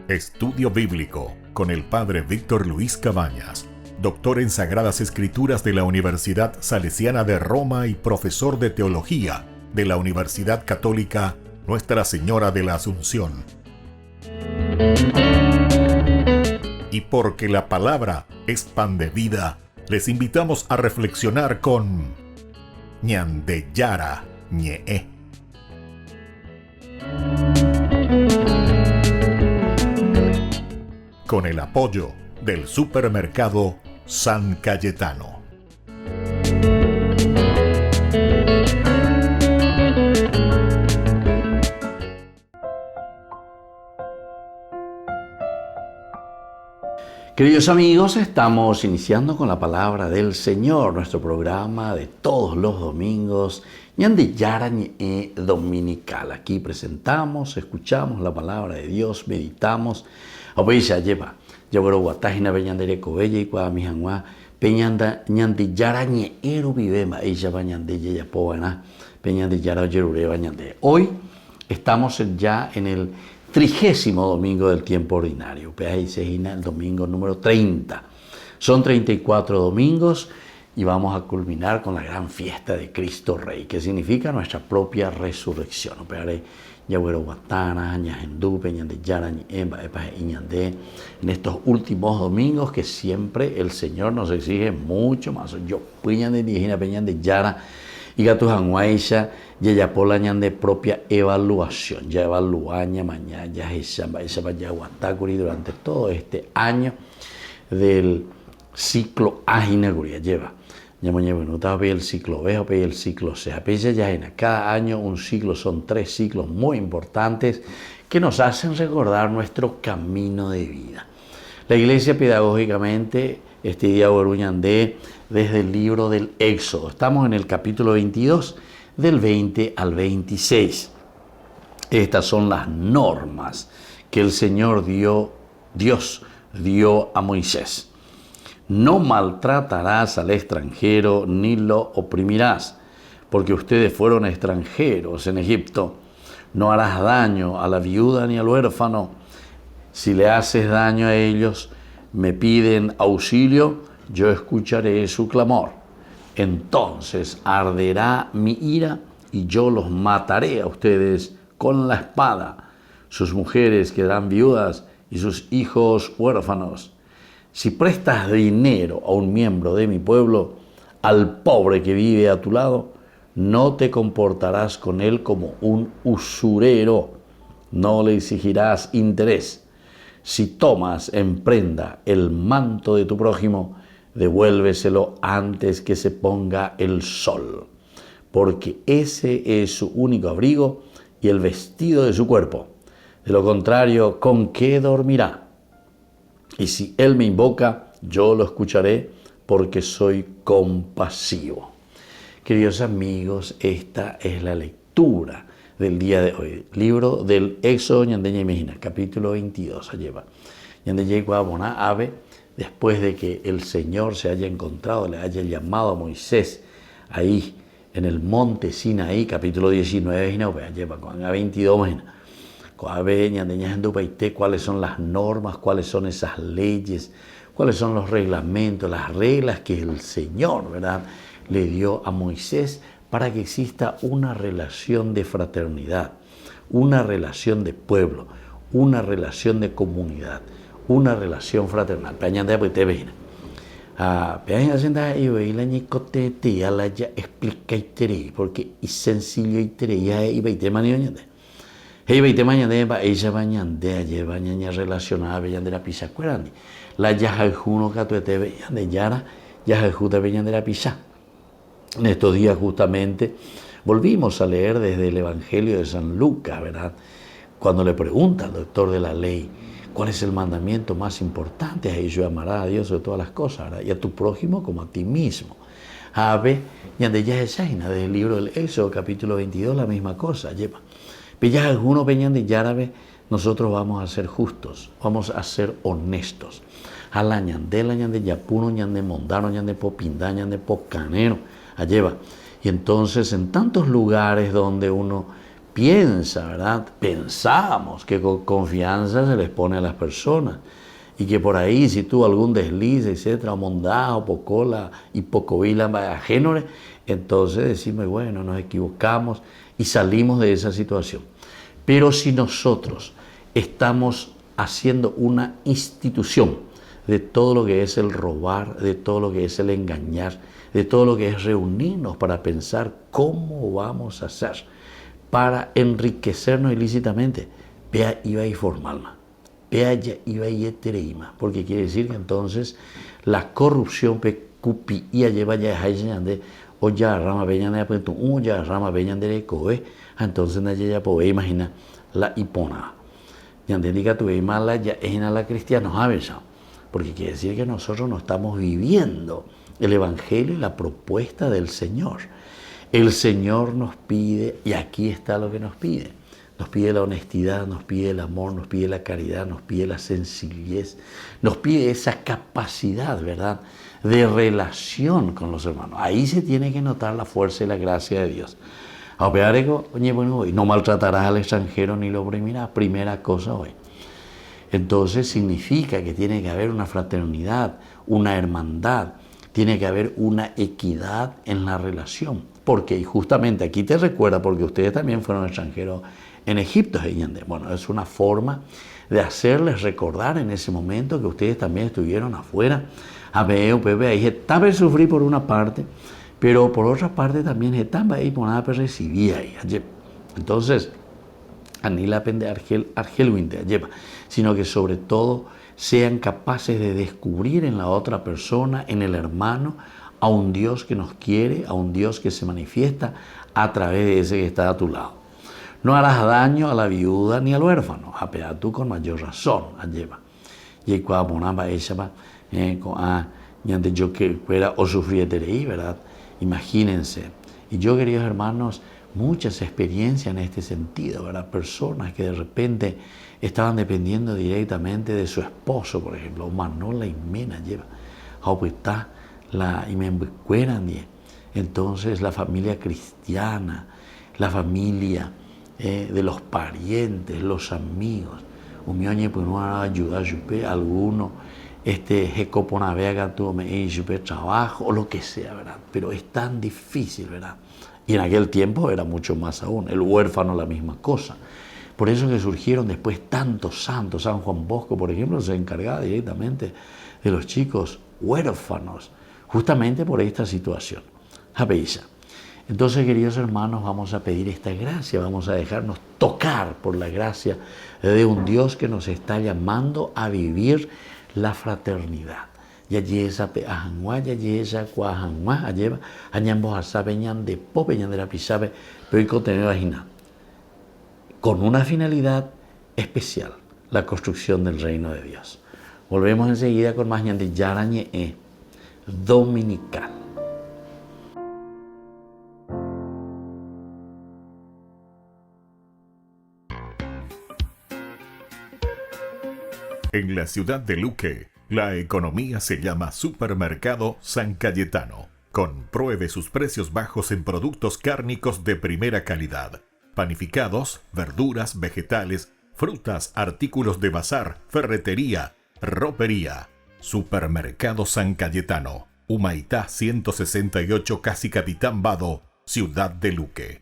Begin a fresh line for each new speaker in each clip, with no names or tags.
Estudio Bíblico con el Padre Víctor Luis Cabañas, doctor en Sagradas Escrituras de la Universidad Salesiana de Roma y profesor de Teología de la Universidad Católica Nuestra Señora de la Asunción. Y porque la palabra es pan de vida, les invitamos a reflexionar con Ñandeyara Ñe'e. Con el apoyo del supermercado San Cayetano.
Queridos amigos, estamos iniciando con la palabra del Señor, nuestro programa de todos los domingos, Ñandeyara Ñe'e Dominical. Aquí presentamos, escuchamos la palabra de Dios, meditamos. Obeisha lleva, llevaro guatajina beñandere cobella y cuadamijangua, peñanda Ñandeyara Ñe'ero vivema, ella bañandeye ya povana, peñandeyara yerure bañande. Hoy estamos ya en el 30º domingo del tiempo ordinario, el domingo número 30. Son 34 domingos y vamos a culminar con la gran fiesta de Cristo Rey, que significa nuestra propia resurrección. En estos últimos domingos que siempre el Señor nos exige mucho más. Yo y gatos anguaisha ya pola de propia evaluación, ya evaluaña mañana ya esa vaya guantacuri durante todo este año del ciclo ajinaguria lleva. Ya mañana el ciclo B o el ciclo C. Cada año un ciclo, son 3 ciclos muy importantes que nos hacen recordar nuestro camino de vida. La Iglesia pedagógicamente este día Oruñandé desde el libro del Éxodo. Estamos en el capítulo 22 del 20 al 26. Estas son las normas que el Señor Dios dio a Moisés. No maltratarás al extranjero ni lo oprimirás, porque ustedes fueron extranjeros en Egipto. No harás daño a la viuda ni al huérfano. Si le haces daño a ellos, me piden auxilio, yo escucharé su clamor. Entonces arderá mi ira y yo los mataré a ustedes con la espada. Sus mujeres quedarán viudas y sus hijos huérfanos. Si prestas dinero a un miembro de mi pueblo, al pobre que vive a tu lado, no te comportarás con él como un usurero, no le exigirás interés. Si tomas en prenda el manto de tu prójimo, devuélveselo antes que se ponga el sol, porque ese es su único abrigo y el vestido de su cuerpo. De lo contrario, ¿con qué dormirá? Y si él me invoca, yo lo escucharé, porque soy compasivo. Queridos amigos, esta es la lectura del día de hoy. Libro del Éxodo, Ñandeña y Mejina, capítulo 22. Lleva Ñandeña y Guabona Ave, después de que el Señor se haya encontrado, le haya llamado a Moisés ahí en el monte Sinaí, capítulo 19, lleva con 22. Cuáles son las normas, cuáles son esas leyes, cuáles son los reglamentos, las reglas que el Señor, ¿verdad?, le dio a Moisés para que exista una relación de fraternidad, una relación de pueblo, una relación de comunidad, una relación fraternal. Porque es sencillo y Hey, veinte mañana ella bañande lleva ñaña relacionada de la pisa cuerandi. La yajajuno catuete de yara, yajajuta de la pisa. En estos días justamente volvimos a leer desde el Evangelio de San Lucas, ¿verdad? Cuando le pregunta al doctor de la ley, ¿cuál es el mandamiento más importante? Ahí yo amarás a Dios sobre todas las cosas, ¿verdad? Y a tu prójimo como a ti mismo. Ave, ñande ya es desde el libro del Éxodo, capítulo 22, la misma cosa, lleva. Pillas algunos venían de Yárabe, nosotros vamos a ser justos, vamos a ser honestos. A la ñande yapuno, ñande mondano, ñande popindá, ñande pocanero, alleva. Y entonces en tantos lugares donde uno piensa, ¿verdad? Pensamos que con confianza se les pone a las personas y que por ahí si tuvo algún desliz, etcétera, mondao, pocola, hipocovila, génore, entonces decimos, bueno, nos equivocamos y salimos de esa situación. Pero si nosotros estamos haciendo una institución de todo lo que es el robar, de todo lo que es el engañar, de todo lo que es reunirnos para pensar cómo vamos a hacer para enriquecernos ilícitamente, vea iba y formalma, vea ya iba y etereima, porque quiere decir que entonces la corrupción pecupi y lleva ya de o ya rama veñan de apunto o ya rama veñan de coe, entonces nadie ya puede imaginar la hipona. Ya indica tu mala ya es en la cristiana, porque quiere decir que nosotros no estamos viviendo el evangelio y la propuesta del Señor. El Señor nos pide, y aquí está lo que nos pide. Nos pide la honestidad, nos pide el amor, nos pide la caridad, nos pide la sencillez, nos pide esa capacidad, ¿verdad?, de relación con los hermanos. Ahí se tiene que notar la fuerza y la gracia de Dios. No maltratarás al extranjero ni lo oprimirás, primera cosa hoy. Entonces significa que tiene que haber una fraternidad, una hermandad, tiene que haber una equidad en la relación. Porque y justamente aquí te recuerda, porque ustedes también fueron extranjeros en Egipto. Bueno, es una forma de hacerles recordar en ese momento que ustedes también estuvieron afuera. Ahí estaba a sufrir por una parte, pero por otra parte también estaba ahí por nada recibía ahí. Entonces, ni la pende argelwinte lleva, sino que sobre todo sean capaces de descubrir en la otra persona, en el hermano, a un Dios que nos quiere, a un Dios que se manifiesta a través de ese que está a tu lado. No harás daño a la viuda ni al huérfano, apea tú con mayor razón, lleva. Y cuando ponaba ella, yo que fuera o sufrieterei, ¿verdad? Imagínense. Y yo, queridos hermanos, muchas experiencias en este sentido, ¿verdad? Personas que de repente estaban dependiendo directamente de su esposo, por ejemplo, Manola y Mena lleva, y me encueran, entonces la familia cristiana, la familia de los parientes, los amigos, umioñe pues no va a ayudar a alguno, jecoponavega tuvo trabajo o lo que sea, ¿verdad? Pero es tan difícil, ¿verdad? Y en aquel tiempo era mucho más aún, el huérfano la misma cosa. Por eso que surgieron después tantos santos. San Juan Bosco, por ejemplo, se encargaba directamente de los chicos huérfanos, justamente por esta situación. Entonces, queridos hermanos, vamos a pedir esta gracia, vamos a dejarnos tocar por la gracia de un Dios que nos está llamando a vivir la fraternidad. Con una finalidad especial, la construcción del reino de Dios. Volvemos enseguida con más ñande yarañe dominical.
En la ciudad de Luque, la economía se llama Supermercado San Cayetano. Compruebe sus precios bajos en productos cárnicos de primera calidad. Panificados, verduras, vegetales, frutas, artículos de bazar, ferretería, ropería. Supermercado San Cayetano, Humaitá 168, Casi Capitán Vado, Ciudad de Luque.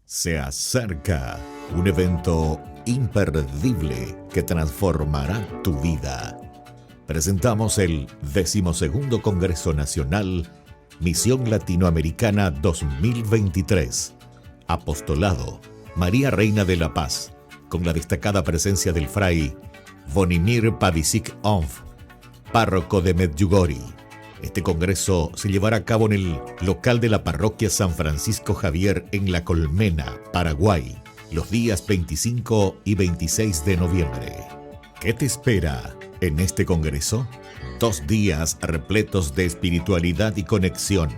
Se acerca un evento imperdible que transformará tu vida. Presentamos el 12º Congreso Nacional Misión Latinoamericana 2023. Apostolado María Reina de la Paz, con la destacada presencia del fray Bonimir Pavicic Onf, párroco de Medjugorje. Este congreso se llevará a cabo en el local de la parroquia San Francisco Javier en La Colmena, Paraguay, los días 25 y 26 de noviembre. ¿Qué te espera en este congreso? 2 días repletos de espiritualidad y conexión.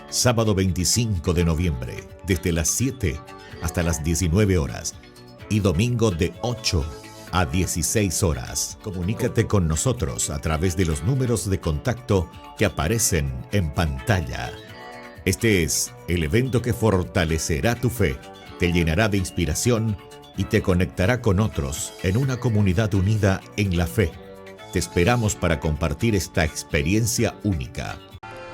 Sábado 25 de noviembre, desde las 7 hasta las 19 horas. Y domingo de 8 a 16 horas. Comunícate con nosotros a través de los números de contacto que aparecen en pantalla. Este es el evento que fortalecerá tu fe, te llenará de inspiración y te conectará con otros en una comunidad unida en la fe. Te esperamos para compartir esta experiencia única.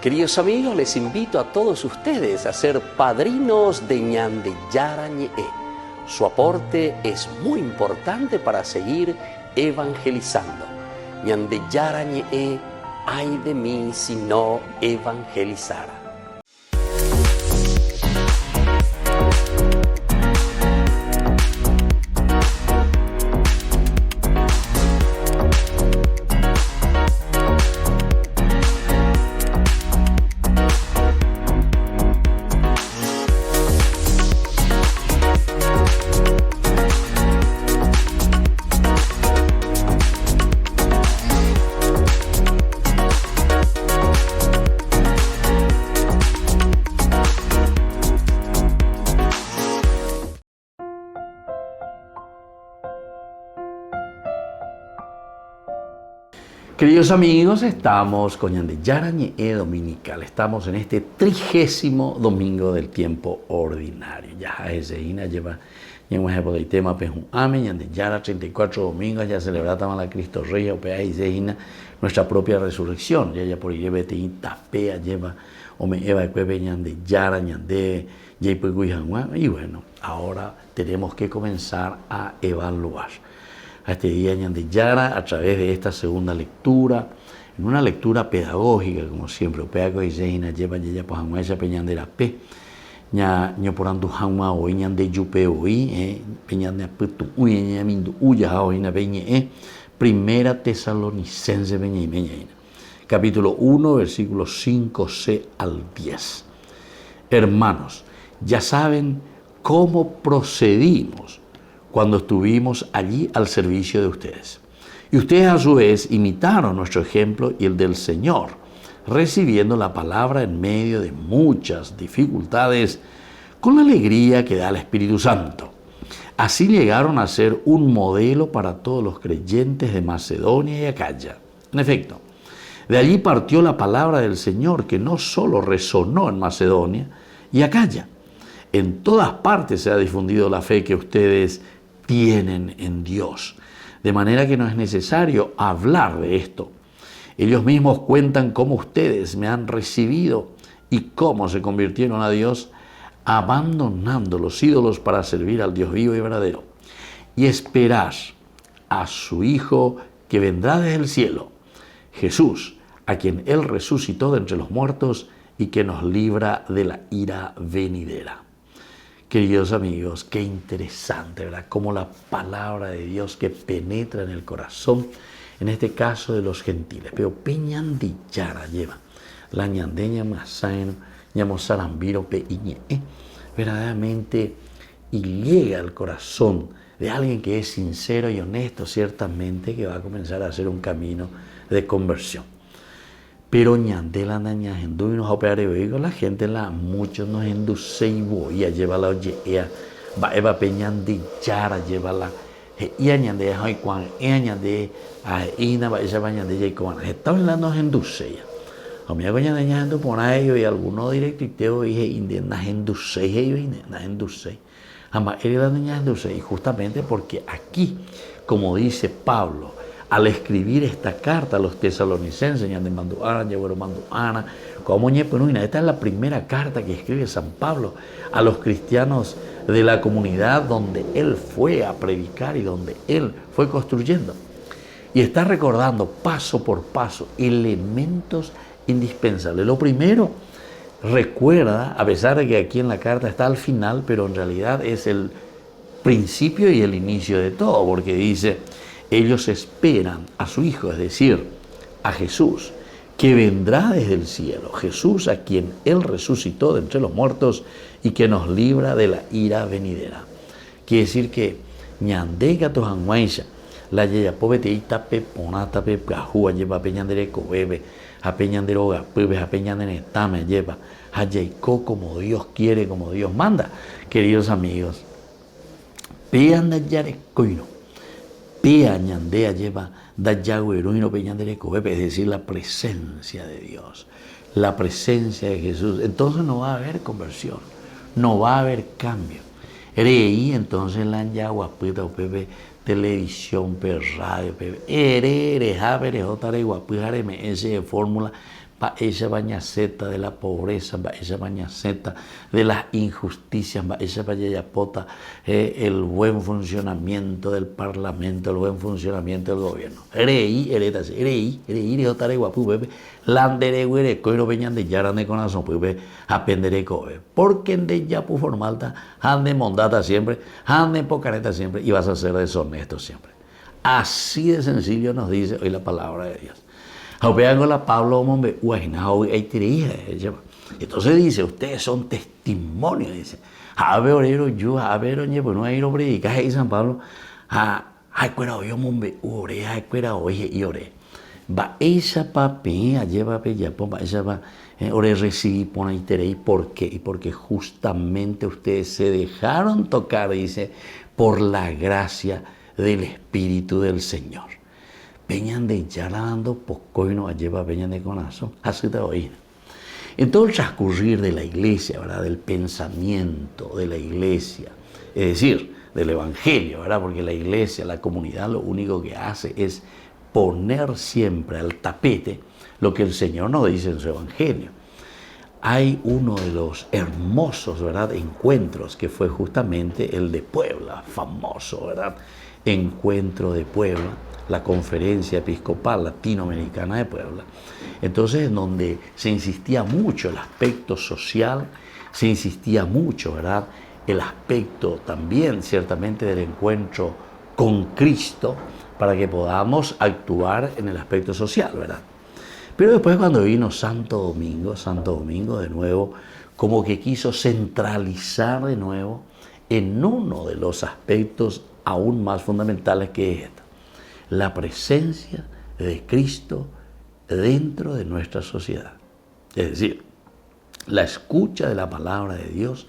Queridos amigos, les invito a todos ustedes a ser padrinos de Ñande Yara Ñe'e. Su aporte es muy importante para seguir evangelizando. Ñande Yara Ñe'e, ay de mí si no evangelizara.
Queridos amigos, estamos con Ñande Yara Ñe'e Dominical. Estamos en este 30º domingo del tiempo ordinario. Ya Jesehina lleva el tema Ame, Ñande Yara 34 domingos, ya celebramos a Cristo Rey, Opea Jesehina, nuestra propia resurrección. Ya por Irebete Tapea lleva Ome Eva de Cueve Ñande Yara, Ñande, y bueno, ahora tenemos que comenzar a evaluar a este día Ñande Yara a través de esta segunda lectura, en una lectura pedagógica, como siempre. Opeaco y Zeina lleva ya pues a peñandera P, ña ñoporandu hama hoy ñande yupe hoy, peñande a putu uy ña mindu uya hoy na peñe, Primera Tesalonicense peñe, capítulo 1, versículos 5c al 10. Hermanos, ya saben cómo procedimos cuando estuvimos allí al servicio de ustedes. Y ustedes a su vez imitaron nuestro ejemplo y el del Señor, recibiendo la palabra en medio de muchas dificultades, con la alegría que da el Espíritu Santo. Así llegaron a ser un modelo para todos los creyentes de Macedonia y Acaya. En efecto, de allí partió la palabra del Señor, que no solo resonó en Macedonia y Acaya. En todas partes se ha difundido la fe que ustedes tienen en Dios, de manera que no es necesario hablar de esto. Ellos mismos cuentan cómo ustedes me han recibido y cómo se convirtieron a Dios, abandonando los ídolos para servir al Dios vivo y verdadero, y esperar a su Hijo que vendrá desde el cielo, Jesús, a quien Él resucitó de entre los muertos y que nos libra de la ira venidera. Queridos amigos, qué interesante, ¿verdad? Cómo la palabra de Dios que penetra en el corazón, en este caso de los gentiles. Pero Peñande Yara lleva la ñandeña masaeno, ñamosarambiro peiñe, verdaderamente, y llega al corazón de alguien que es sincero y honesto, ciertamente, que va a comenzar a hacer un camino de conversión. Pero ñandela naña hendu y nos operar con la gente muchos nos enduce y voy a llevarla oye va eva peñandi yara llevarla y añade hoy cuan añade a ina va esa bañande y con esta la nos enduce ya a mí hago ñandeña hendu por ello y alguno directo y te oye indena enduce ellos y na enduce ama era la niña enduce y justamente porque aquí, como dice Pablo, al escribir esta carta a los tesalonicenses, esta es la primera carta que escribe San Pablo a los cristianos de la comunidad donde él fue a predicar y donde él fue construyendo. Y está recordando paso por paso elementos indispensables. Lo primero, recuerda, a pesar de que aquí en la carta está al final, pero en realidad es el principio y el inicio de todo, porque dice: ellos esperan a su Hijo, es decir, a Jesús, que vendrá desde el cielo. Jesús, a quien Él resucitó de entre los muertos y que nos libra de la ira venidera. Quiere decir que ñandega tojanguaisha, la yeya povete itape ponatape gajúa lleva peñandere cobebe, a peñandero gapube, a peñandere tame lleva, a yeiko como Dios quiere, como Dios manda. Queridos amigos, peanda yare coino. pea ñandea lleva da yagüeruino peñandereco, es decir, la presencia de Dios, la presencia de Jesús. Entonces no va a haber conversión, no va a haber cambio. Reí entonces la yaguapuita o pepe televisión, pe radio, pepe ese de fórmula para esa bañaceta de la pobreza, para esa bañaceta de las injusticias, para esa bañapota, el buen funcionamiento del parlamento, el buen funcionamiento del gobierno. Reí de otra guapu, pepe, landereguere, coiro peñan de yaran de corazón, pepe, apendere cobe. Porque en de yapu formalta, ande mondata siempre, ande pocareta siempre, y vas a ser deshonesto siempre. Así de sencillo nos dice hoy la palabra de Dios. Entonces dice, ustedes son testimonios, dice. No hay predicar y San Pablo, va esa papi, lleva peyapo, esa va ore recibí pone y terei. ¿Por qué? Y porque justamente ustedes se dejaron tocar, dice, por la gracia del Espíritu del Señor. Peñan de yarando, poco y no lleva peñan de conazo, así te oí. En todo el transcurrir de la iglesia, ¿verdad? Del pensamiento de la iglesia, es decir, del evangelio, ¿verdad? Porque la iglesia, la comunidad, lo único que hace es poner siempre al tapete lo que el Señor nos dice en su evangelio. Hay uno de los hermosos, ¿verdad?, encuentros que fue justamente el de Puebla, famoso, ¿verdad? Encuentro de Puebla, la Conferencia Episcopal Latinoamericana de Puebla. Entonces, en donde se insistía mucho el aspecto social, se insistía mucho, ¿verdad?, el aspecto también, ciertamente, del encuentro con Cristo, para que podamos actuar en el aspecto social, ¿verdad? Pero después, cuando vino Santo Domingo de nuevo, como que quiso centralizar de nuevo en uno de los aspectos aún más fundamentales, que es esto: la presencia de Cristo dentro de nuestra sociedad. Es decir, la escucha de la palabra de Dios,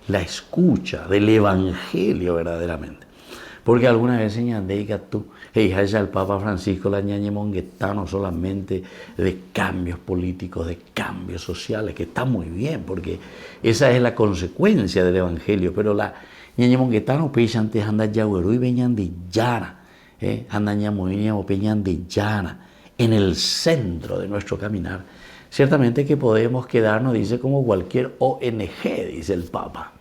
la escucha del Evangelio verdaderamente. Porque alguna vez señalé tú, el Papa Francisco la ñañe mongueta, no solamente de cambios políticos, de cambios sociales, que está muy bien, porque esa es la consecuencia del Evangelio, pero la ñañe mongueta no pisa antes anda yaguerú y veñan de yara, anda ñamoinia o peñan de yara, en el centro de nuestro caminar. Ciertamente que podemos quedarnos, dice, como cualquier ONG, dice el Papa.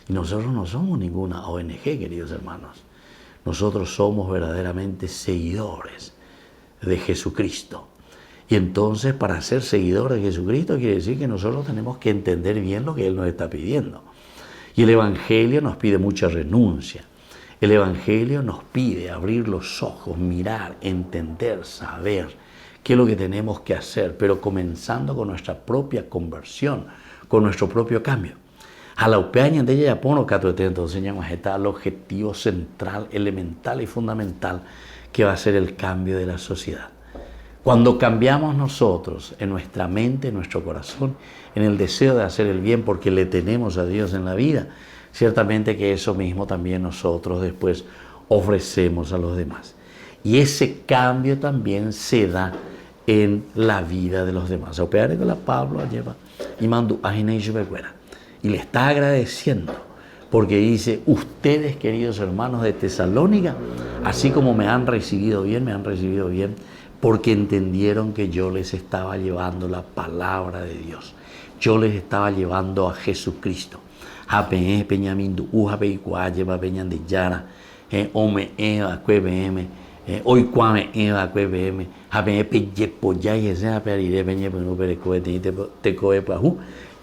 Y nosotros no somos ninguna ONG, queridos hermanos. Nosotros somos verdaderamente seguidores de Jesucristo. Y entonces, para ser seguidores de Jesucristo, quiere decir que nosotros tenemos que entender bien lo que Él nos está pidiendo. Y el Evangelio nos pide mucha renuncia. El Evangelio nos pide abrir los ojos, mirar, entender, saber qué es lo que tenemos que hacer, pero comenzando con nuestra propia conversión, con nuestro propio cambio. A la upeaña de ella pono entonces está el objetivo central, elemental y fundamental, que va a ser el cambio de la sociedad. Cuando cambiamos nosotros en nuestra mente, en nuestro corazón, en el deseo de hacer el bien porque le tenemos a Dios en la vida, ciertamente que eso mismo también nosotros después ofrecemos a los demás. Y ese cambio también se da en la vida de los demás. Opear con la Pablo lleva y mandó a Ginés y le está agradeciendo porque dice: ustedes, queridos hermanos de Tesalónica, así como me han recibido bien, porque entendieron que yo les estaba llevando la palabra de Dios. Yo les estaba llevando a Jesucristo.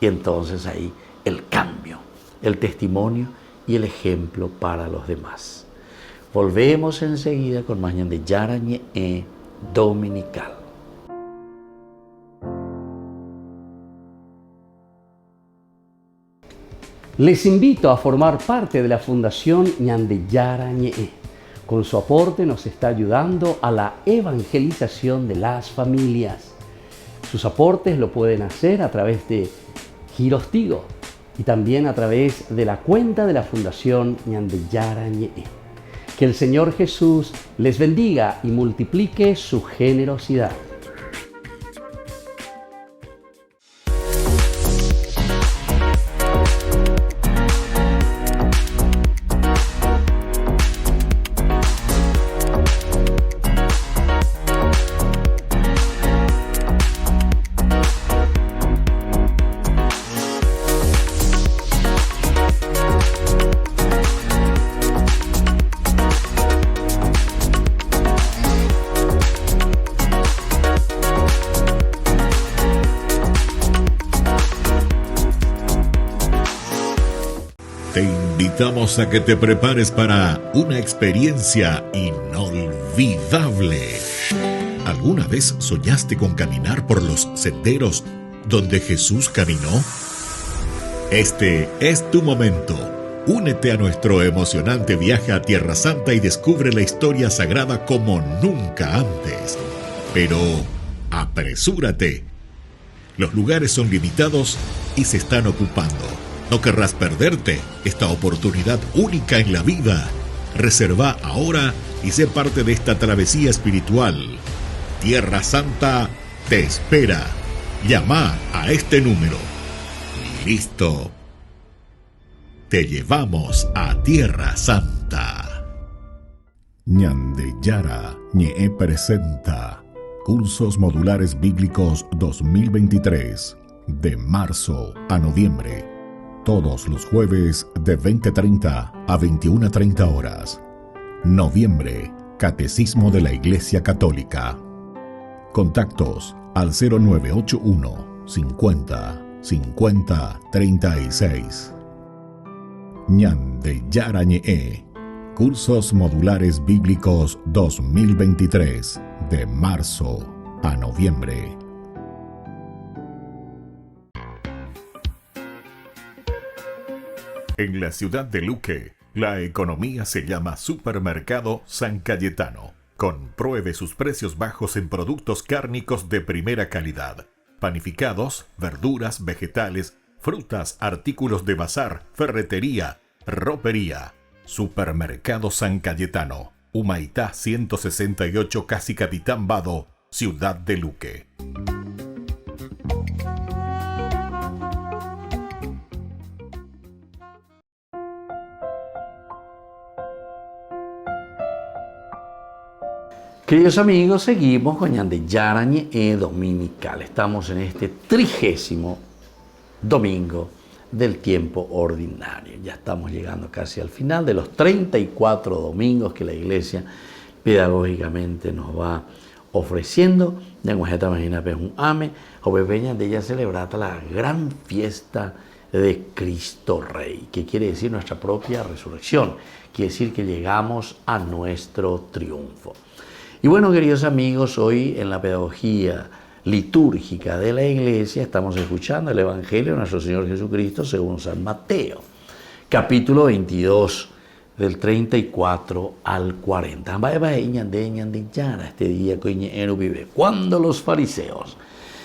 Y entonces ahí el cambio, el testimonio y el ejemplo para los demás. Volvemos enseguida con Mañana de Yarañe Dominical.
Les invito a formar parte de la Fundación Ñande Yarañe. Con su aporte nos está ayudando a la evangelización de las familias. Sus aportes lo pueden hacer a través de Giros Tigo y también a través de la cuenta de la Fundación Ñande Yarañe. Que el Señor Jesús les bendiga y multiplique su generosidad.
Te invitamos a que te prepares para una experiencia inolvidable. ¿Alguna vez soñaste con caminar por los senderos donde Jesús caminó? Este es tu momento. Únete a nuestro emocionante viaje a Tierra Santa y descubre la historia sagrada como nunca antes. Pero apresúrate. Los lugares son limitados y se están ocupando. No querrás perderte esta oportunidad única en la vida. Reserva ahora y sé parte de esta travesía espiritual. Tierra Santa te espera. Llama a este número. Listo. Te llevamos a Tierra Santa. Ñande Yara Ñe presenta Cursos Modulares Bíblicos 2023, de marzo a noviembre. Todos los jueves de 20:30 a 21:30 horas. Noviembre, Catecismo de la Iglesia Católica. Contactos al 0981 50 50 36. Ñande Yara Ñe, Cursos Modulares Bíblicos 2023, de marzo a noviembre. En la ciudad de Luque, la economía se llama Supermercado San Cayetano. Compruebe sus precios bajos en productos cárnicos de primera calidad. Panificados, verduras, vegetales, frutas, artículos de bazar, ferretería, ropería. Supermercado San Cayetano, Humaitá 168, Casi Capitán Vado, ciudad de Luque.
Queridos amigos, seguimos con Ñande Yara Ñe dominical. Estamos en este 30º domingo del tiempo ordinario. Ya estamos llegando casi al final de los 34 domingos que la Iglesia pedagógicamente nos va ofreciendo. De esta mañana un ame, o peña de ella celebrata la gran fiesta de Cristo Rey, que quiere decir nuestra propia resurrección, quiere decir que llegamos a nuestro triunfo. Y bueno, queridos amigos, hoy en la pedagogía litúrgica de la Iglesia estamos escuchando el Evangelio de nuestro Señor Jesucristo según San Mateo, capítulo 22, del 34 al 40. Este día cuando los fariseos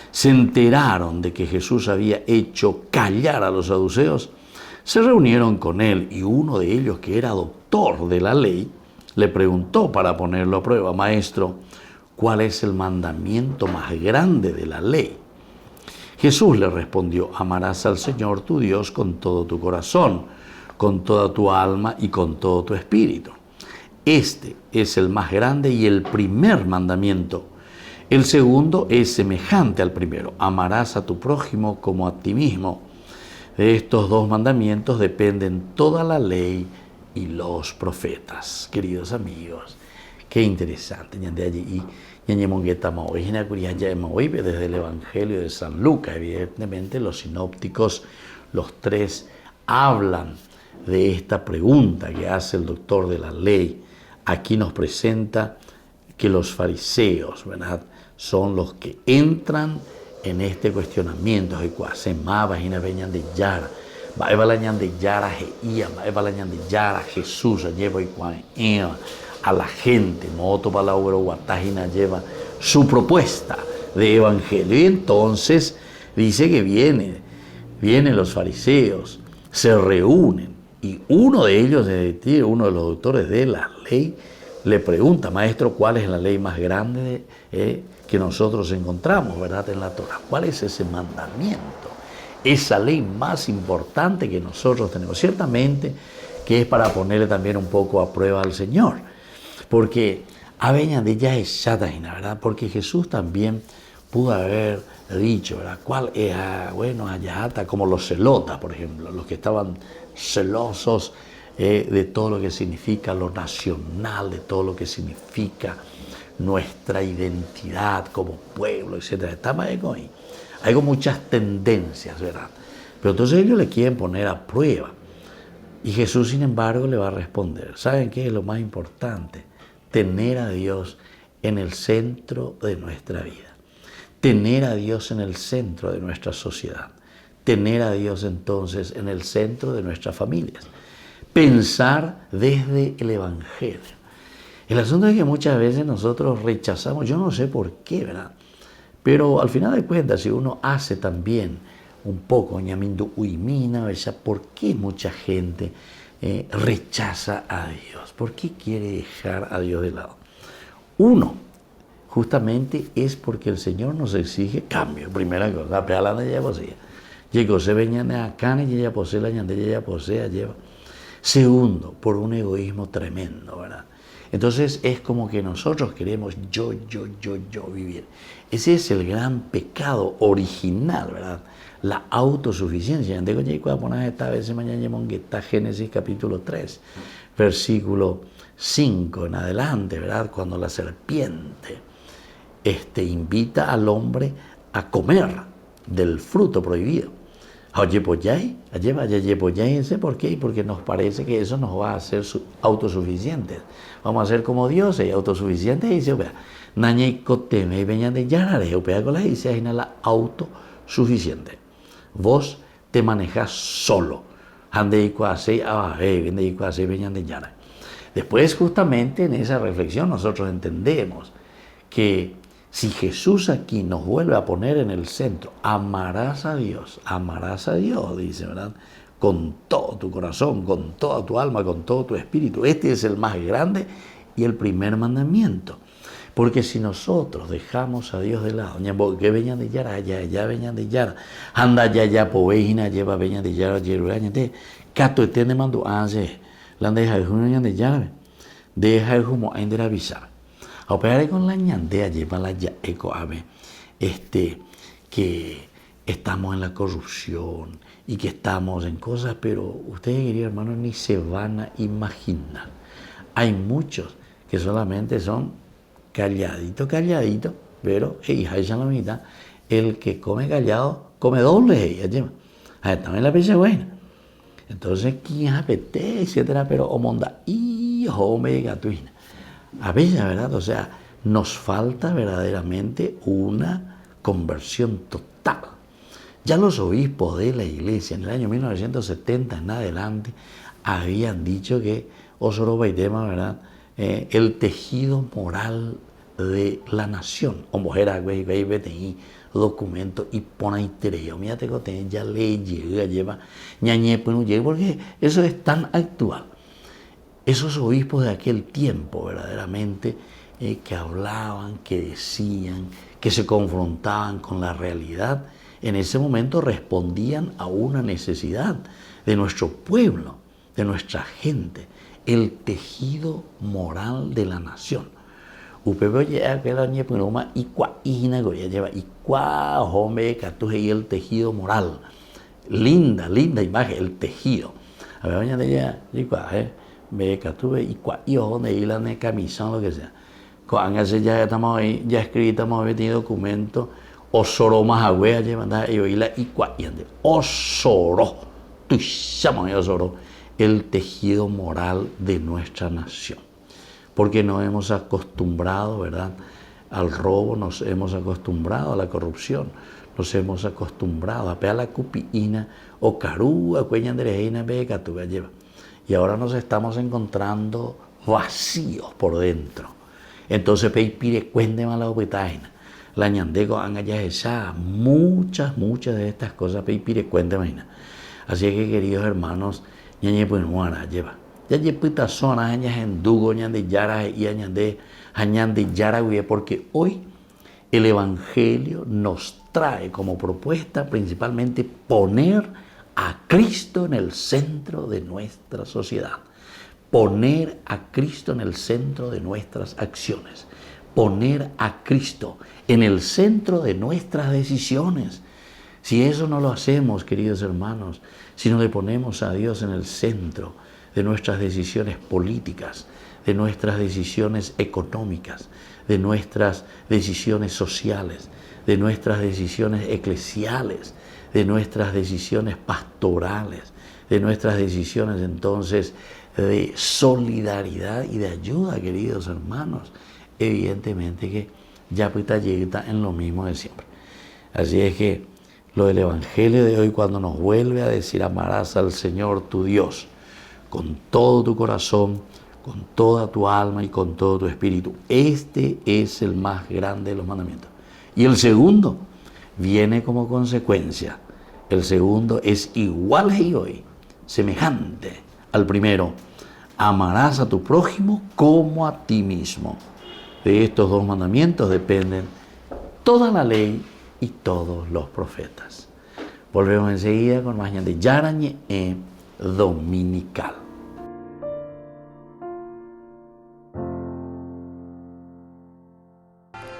se enteraron de que Jesús había hecho callar a los saduceos, se reunieron con él, y uno de ellos, que era doctor de la ley, le preguntó para ponerlo a prueba: Maestro, ¿cuál es el mandamiento más grande de la ley? Jesús le respondió: amarás al Señor tu Dios con todo tu corazón, con toda tu alma y con todo tu espíritu. Este es el más grande y el primer mandamiento. El segundo es semejante al primero: amarás a tu prójimo como a ti mismo. De estos dos mandamientos dependen toda la ley y los profetas. Queridos amigos, qué interesante. Desde el Evangelio de San Lucas, evidentemente los sinópticos, los tres, hablan de esta pregunta que hace el doctor de la ley. Aquí nos presenta que los fariseos, ¿verdad?, son los que entran en este cuestionamiento. Jesús a la gente, lleva su propuesta de evangelio. Y entonces dice que vienen los fariseos, se reúnen Y uno de ellos, uno de los doctores de la ley, le pregunta, maestro, ¿cuál es la ley más grande que nosotros encontramos, verdad, en la Torah? ¿Cuál es ese mandamiento? Esa ley más importante que nosotros tenemos. Ciertamente que es para ponerle también un poco a prueba al Señor. Porque aveña de ella es Shataina, ¿verdad? Porque Jesús también pudo haber dicho, ¿verdad? ¿Cuál es? Bueno, Ayahata, como los celotas, por ejemplo, los que estaban celosos de todo lo que significa lo nacional, de todo lo que significa nuestra identidad como pueblo, etc. Estamos ahí. Hay muchas tendencias, ¿verdad? Pero entonces ellos le quieren poner a prueba. Y Jesús, sin embargo, le va a responder. ¿Saben qué es lo más importante? Tener a Dios en el centro de nuestra vida. Tener a Dios en el centro de nuestra sociedad. Tener a Dios entonces en el centro de nuestras familias. Pensar desde el Evangelio. El asunto es que muchas veces nosotros rechazamos, yo no sé por qué, ¿verdad? Pero al final de cuentas, si uno hace también un poco, ñamindo uimina, ¿verdad? ¿Por qué mucha gente rechaza a Dios? ¿Por qué quiere dejar a Dios de lado? Uno, justamente es porque el Señor nos exige cambio. Primera cosa, pealana ya posee. Llegó se veñan acá y ella posee la ñande ella posee lleva. Segundo, por un egoísmo tremendo, ¿verdad? Entonces es como que nosotros queremos yo vivir. Ese es el gran pecado original, ¿verdad? La autosuficiencia. Génesis capítulo 3, versículo 5 en adelante, ¿verdad? Cuando la serpiente invita al hombre a comer del fruto prohibido. ¿Por qué? Porque nos parece que eso nos va a hacer autosuficientes. Vamos a ser como Dios y autosuficientes. Y dice, la autosuficiente. Vos te manejás solo. Después, justamente en esa reflexión, nosotros entendemos que si Jesús aquí nos vuelve a poner en el centro, amarás a Dios, dice, ¿verdad? Con todo tu corazón, con toda tu alma, con todo tu espíritu. Este es el más grande y el primer mandamiento. Porque si nosotros dejamos a Dios de lado, que veñan de Yara, ya veñan de Yara, anda ya poveina, lleva veñan de Yara, yerurañate, cato etende mando, la deja de junio de Yara, deja de humo, de avisar. A operar con la ñandea, lleva la ya eco ave, que estamos en la corrupción y que estamos en cosas, pero ustedes, queridos hermanos, ni se van a imaginar. Hay muchos que solamente son calladitos, pero la mitad, el que come callado, come doble, ella lleva. También la pecha buena. Entonces, ¿quién apetece, etcétera? Pero omonda, y home gatuina. A veces, ¿verdad? O sea, nos falta verdaderamente una conversión total. Ya los obispos de la iglesia en el año 1970 en adelante habían dicho que Osoroba y tema, ¿verdad? El tejido moral de la nación. O mujer, documento y pone interés. Mira, ya ley lleva, ñañe, pues no llega, porque eso es tan actual. Esos obispos de aquel tiempo, verdaderamente, que hablaban, que decían, que se confrontaban con la realidad, en ese momento respondían a una necesidad de nuestro pueblo, de nuestra gente, el tejido moral de la nación. Y el tejido moral. Linda imagen, el tejido. A ver, me catuve y donde iba en camisón, lo que sea. Cuando ya estamos ahí, ya escribimos este documento, osoro más agüea, llevando y oíla y cuayande. Osoro, tu llaman osoro, el tejido moral de nuestra nación. Porque nos hemos acostumbrado, ¿verdad?, al robo, nos hemos acostumbrado a la corrupción, nos hemos acostumbrado a pegar la cupiina o carú, a cueñandereina, ve catuve, lleva. Y ahora nos estamos encontrando vacíos por dentro. Entonces, peipire cuende mala opetaina. La ñandego angaya esa, muchas de estas cosas peipire cuende maina. Así que, queridos hermanos, ñañe pues nuara lleva. Ya yepita zona añas en dugo ñande yara y añande yara porque hoy el Evangelio nos trae como propuesta principalmente poner a Cristo en el centro de nuestra sociedad, poner a Cristo en el centro de nuestras acciones, poner a Cristo en el centro de nuestras decisiones. Si eso no lo hacemos, queridos hermanos, si no le ponemos a Dios en el centro de nuestras decisiones políticas, de nuestras decisiones económicas, de nuestras decisiones sociales, de nuestras decisiones eclesiales, de nuestras decisiones pastorales, de nuestras decisiones entonces de solidaridad y de ayuda, queridos hermanos, evidentemente que ya puta llega en lo mismo de siempre. Así es que lo del Evangelio de hoy, cuando nos vuelve a decir amarás al Señor tu Dios con todo tu corazón, con toda tu alma y con todo tu espíritu, este es el más grande de los mandamientos. Y el segundo viene como consecuencia. El segundo es igual a hoy, semejante al primero. Amarás a tu prójimo como a ti mismo. De estos dos mandamientos dependen toda la ley y todos los profetas. Volvemos enseguida con más de Yarañe Dominical.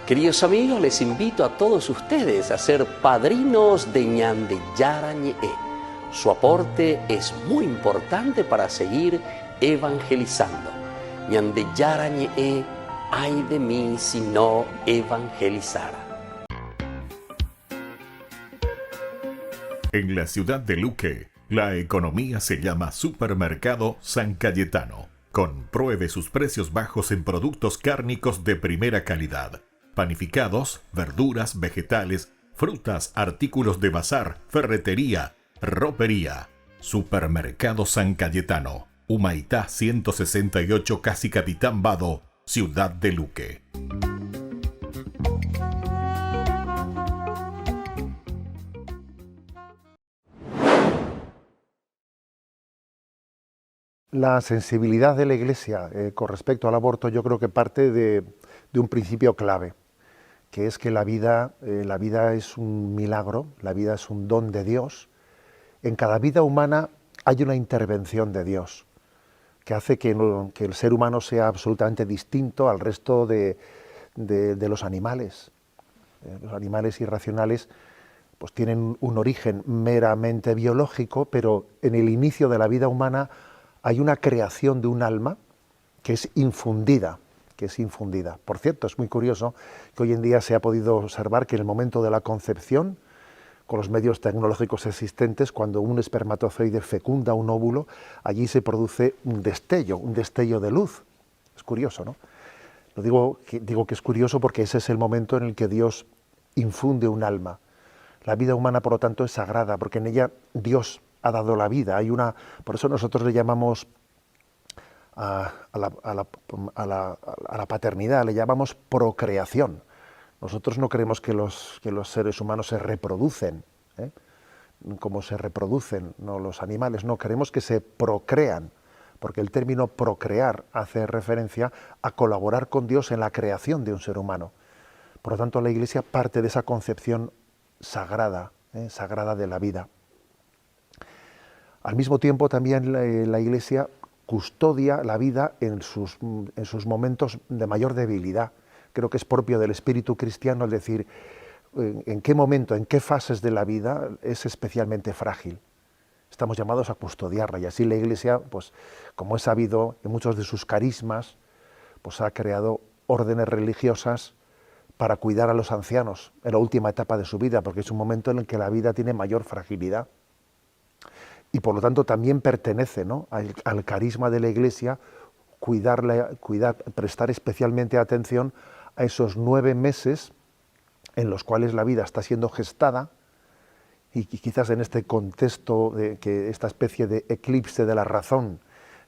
Queridos amigos, les invito a todos ustedes a ser padrinos de Ñande Yarañe. Su aporte es muy importante para seguir evangelizando. Ñande Yarañe, ay de mí si no evangelizara.
En la ciudad de Luque, la economía se llama Supermercado San Cayetano. Compruebe sus precios bajos en productos cárnicos de primera calidad. Panificados, verduras, vegetales, frutas, artículos de bazar, ferretería, ropería. Supermercado San Cayetano, Humaitá 168, Casi Capitán Vado, ciudad de Luque.
La sensibilidad de la Iglesia con respecto al aborto yo creo que parte de un principio clave, que es que la vida es un milagro, la vida es un don de Dios. En cada vida humana hay una intervención de Dios que hace que el ser humano sea absolutamente distinto al resto de los animales. Los animales irracionales pues tienen un origen meramente biológico, pero en el inicio de la vida humana hay una creación de un alma que es infundida. Por cierto, es muy curioso que hoy en día se ha podido observar que en el momento de la concepción, con los medios tecnológicos existentes, cuando un espermatozoide fecunda un óvulo, allí se produce un destello de luz. Es curioso, ¿no? Digo que es curioso porque ese es el momento en el que Dios infunde un alma. La vida humana, por lo tanto, es sagrada, porque en ella Dios ha dado la vida. Por eso nosotros le llamamos a la paternidad, le llamamos procreación. Nosotros no creemos que los seres humanos se reproducen, como se reproducen los animales, no, queremos que se procrean, porque el término procrear hace referencia a colaborar con Dios en la creación de un ser humano. Por lo tanto, la Iglesia parte de esa concepción sagrada, sagrada de la vida. Al mismo tiempo, también la Iglesia custodia la vida en sus momentos de mayor debilidad. Creo que es propio del espíritu cristiano el decir en qué momento, en qué fases de la vida es especialmente frágil. Estamos llamados a custodiarla, y así la Iglesia, pues, como es sabido, en muchos de sus carismas, pues ha creado órdenes religiosas para cuidar a los ancianos en la última etapa de su vida, porque es un momento en el que la vida tiene mayor fragilidad. Y por lo tanto también pertenece, ¿no?, al carisma de la Iglesia prestar especialmente atención a esos 9 meses en los cuales la vida está siendo gestada, y quizás en este contexto de que esta especie de eclipse de la razón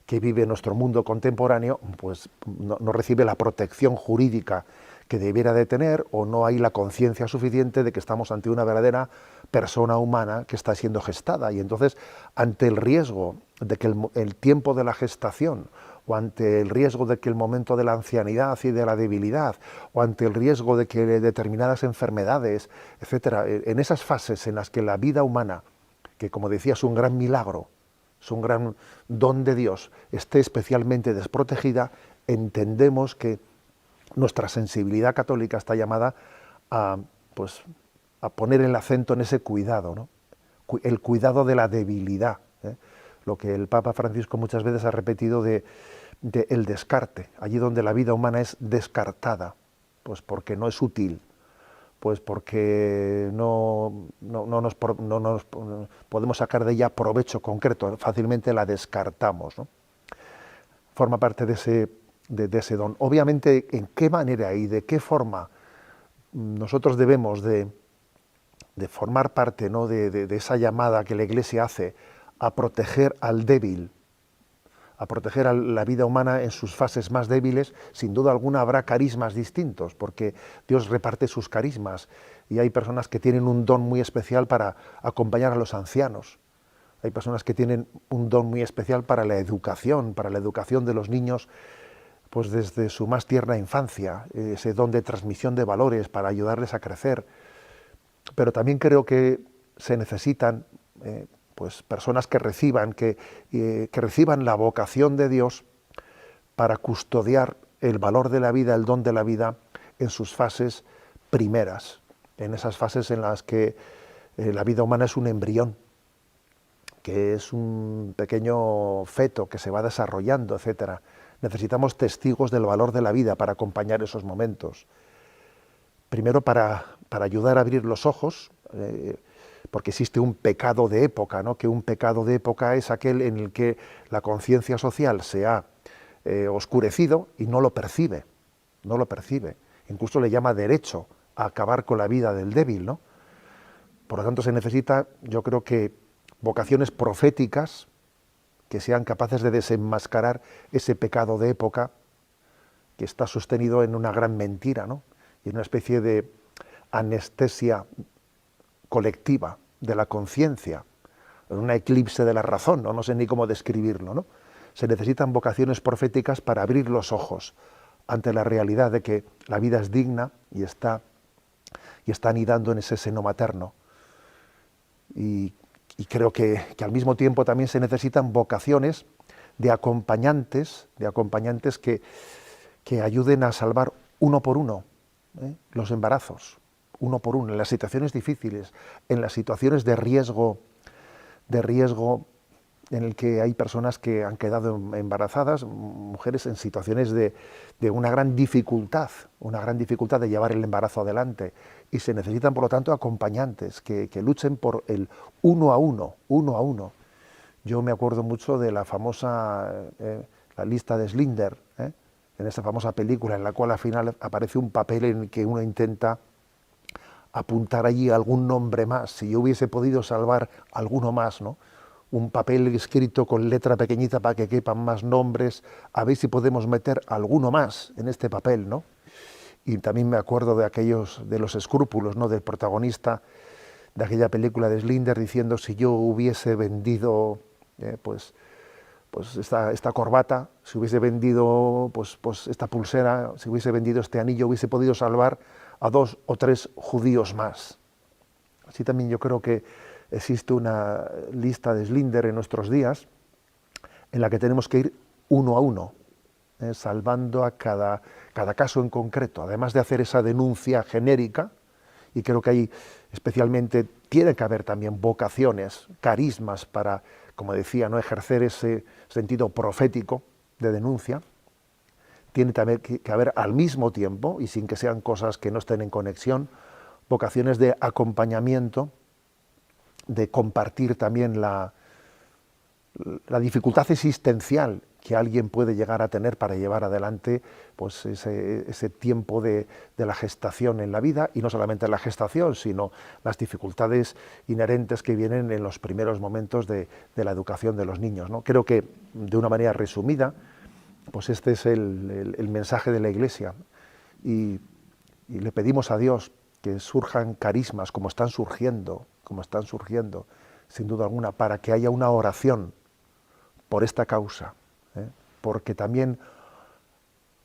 que vive nuestro mundo contemporáneo, pues no recibe la protección jurídica que debiera de tener, o no hay la conciencia suficiente de que estamos ante una verdadera persona humana que está siendo gestada. Y entonces, ante el riesgo de que el tiempo de la gestación, o ante el riesgo de que el momento de la ancianidad y de la debilidad, o ante el riesgo de que determinadas enfermedades, etcétera, en esas fases en las que la vida humana, que como decía es un gran milagro, es un gran don de Dios, esté especialmente desprotegida, entendemos que nuestra sensibilidad católica está llamada a, pues, a poner el acento en ese cuidado, ¿no? El cuidado de la debilidad, ¿eh? Lo que el Papa Francisco muchas veces ha repetido de el descarte, allí donde la vida humana es descartada, pues porque no es útil, pues porque no nos podemos sacar de ella provecho concreto, fácilmente la descartamos, ¿no? Forma parte de ese don. Obviamente, ¿en qué manera y de qué forma nosotros debemos de formar parte, ¿no?, de esa llamada que la Iglesia hace a proteger al débil, a proteger a la vida humana en sus fases más débiles? Sin duda alguna habrá carismas distintos, porque Dios reparte sus carismas y hay personas que tienen un don muy especial para acompañar a los ancianos. Hay personas que tienen un don muy especial para la educación de los niños, pues desde su más tierna infancia, ese don de transmisión de valores para ayudarles a crecer. Pero también creo que se necesitan pues personas que reciban la vocación de Dios para custodiar el valor de la vida, el don de la vida en sus fases primeras, en esas fases en las que la vida humana es un embrión, que es un pequeño feto que se va desarrollando, etcétera. Necesitamos testigos del valor de la vida para acompañar esos momentos. Primero para ayudar a abrir los ojos, porque existe un pecado de época, ¿no? Que un pecado de época es aquel en el que la conciencia social se ha oscurecido y no lo percibe. Incluso le llama derecho a acabar con la vida del débil, ¿no? Por lo tanto, se necesita, yo creo que, vocaciones proféticas que sean capaces de desenmascarar ese pecado de época que está sostenido en una gran mentira, ¿no? Y en una especie de anestesia colectiva de la conciencia, en una eclipse de la razón, ¿no? No sé ni cómo describirlo, ¿no? Se necesitan vocaciones proféticas para abrir los ojos ante la realidad de que la vida es digna y está anidando en ese seno materno. Y creo que al mismo tiempo también se necesitan vocaciones de acompañantes que ayuden a salvar uno por uno los embarazos, uno por uno, en las situaciones difíciles, en las situaciones de riesgo en el que hay personas que han quedado embarazadas, mujeres en situaciones de una gran dificultad de llevar el embarazo adelante. Y se necesitan, por lo tanto, acompañantes que luchen por el uno a uno. Yo me acuerdo mucho de la famosa la lista de Schindler, en esa famosa película en la cual al final aparece un papel en el que uno intenta apuntar allí algún nombre más. Si yo hubiese podido salvar alguno más, ¿no? Un papel escrito con letra pequeñita para que quepan más nombres, a ver si podemos meter alguno más en este papel, ¿no? Y también me acuerdo de los escrúpulos, ¿no?, del protagonista de aquella película de Schindler, diciendo: si yo hubiese vendido pues esta corbata, si hubiese vendido pues esta pulsera, si hubiese vendido este anillo, hubiese podido salvar a 2 o 3 judíos más. Así también yo creo que existe una lista de Schindler en nuestros días en la que tenemos que ir uno a uno, salvando a cada caso en concreto, además de hacer esa denuncia genérica. Y creo que ahí especialmente tiene que haber también vocaciones, carismas para, como decía, no ejercer ese sentido profético de denuncia. Tiene también que haber al mismo tiempo, y sin que sean cosas que no estén en conexión, vocaciones de acompañamiento, de compartir también la dificultad existencial que alguien puede llegar a tener para llevar adelante pues ese tiempo de la gestación en la vida, y no solamente la gestación, sino las dificultades inherentes que vienen en los primeros momentos de la educación de los niños, ¿no? Creo que, de una manera resumida, pues este es el mensaje de la Iglesia, y le pedimos a Dios que surjan carismas como están surgiendo, sin duda alguna, para que haya una oración por esta causa, porque también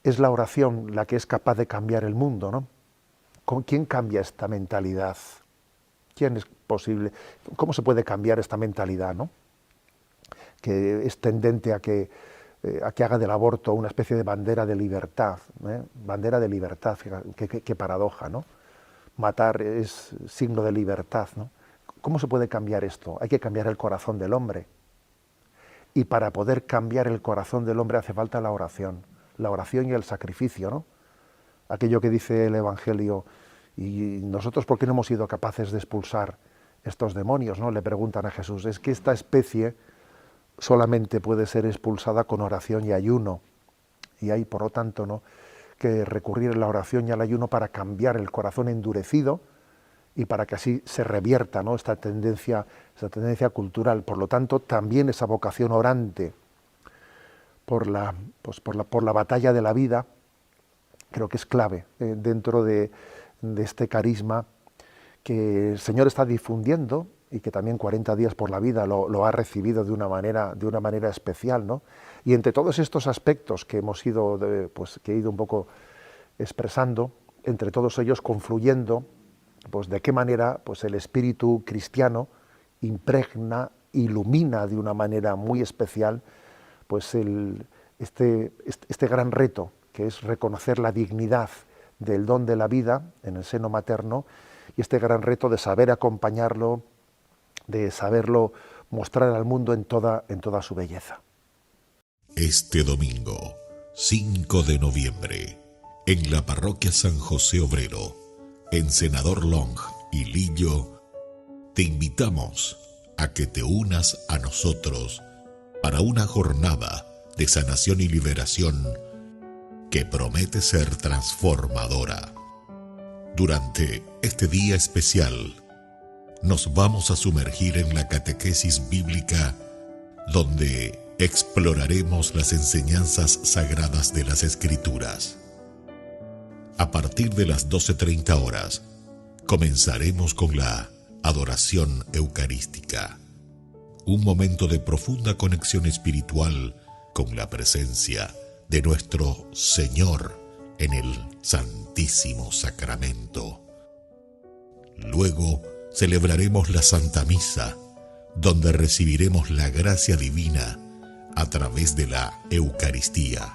es la oración la que es capaz de cambiar el mundo, ¿no? ¿Quién cambia esta mentalidad? ¿Quién es posible? ¿Cómo se puede cambiar esta mentalidad, ¿no? Que es tendente a que haga del aborto una especie de bandera de libertad, bandera de libertad, fíjate, qué paradoja, ¿no? Matar es signo de libertad, ¿no? ¿Cómo se puede cambiar esto? Hay que cambiar el corazón del hombre. Y para poder cambiar el corazón del hombre hace falta la oración y el sacrificio, ¿no? Aquello que dice el Evangelio, y nosotros ¿por qué no hemos sido capaces de expulsar estos demonios?, ¿no? Le preguntan a Jesús. Es que esta especie solamente puede ser expulsada con oración y ayuno, y hay por lo tanto, ¿no?, que recurrir a la oración y al ayuno para cambiar el corazón endurecido y para que así se revierta, ¿no?, esta tendencia cultural. Por lo tanto, también esa vocación orante por la batalla de la vida, creo que es clave dentro de este carisma que el Señor está difundiendo y que también 40 días por la vida lo ha recibido de una manera especial, ¿no? Y entre todos estos aspectos que hemos ido, que he ido un poco expresando, entre todos ellos confluyendo, pues de qué manera pues el espíritu cristiano impregna, ilumina de una manera muy especial pues este gran reto, que es reconocer la dignidad del don de la vida en el seno materno, y este gran reto de saber acompañarlo, de saberlo mostrar al mundo en toda su belleza.
Este domingo, 5 de noviembre, en la parroquia San José Obrero, en Senador Long y Lillo, te invitamos a que te unas a nosotros para una jornada de sanación y liberación que promete ser transformadora. Durante este día especial, nos vamos a sumergir en la catequesis bíblica, donde exploraremos las enseñanzas sagradas de las Escrituras. A partir de las 12:30 horas, comenzaremos con la adoración eucarística, un momento de profunda conexión espiritual con la presencia de nuestro Señor en el Santísimo Sacramento. Luego celebraremos la Santa Misa, donde recibiremos la gracia divina a través de la Eucaristía.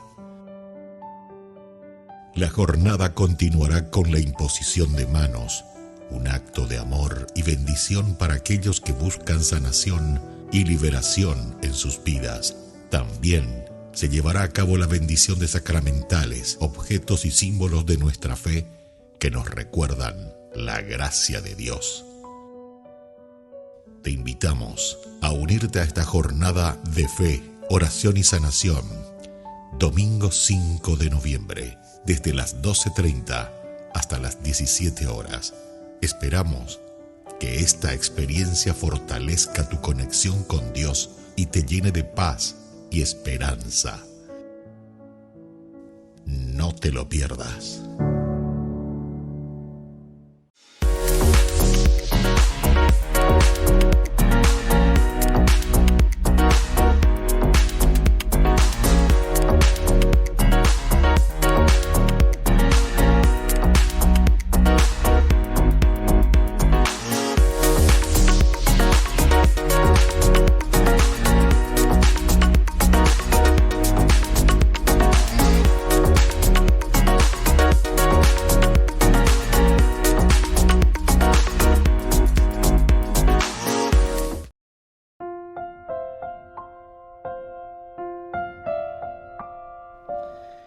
La jornada continuará con la imposición de manos, un acto de amor y bendición para aquellos que buscan sanación y liberación en sus vidas. También se llevará a cabo la bendición de sacramentales, objetos y símbolos de nuestra fe que nos recuerdan la gracia de Dios. Te invitamos a unirte a esta jornada de fe, oración y sanación, domingo 5 de noviembre, desde las 12:30 hasta las 17 horas. Esperamos que esta experiencia fortalezca tu conexión con Dios y te llene de paz y esperanza. No te lo pierdas.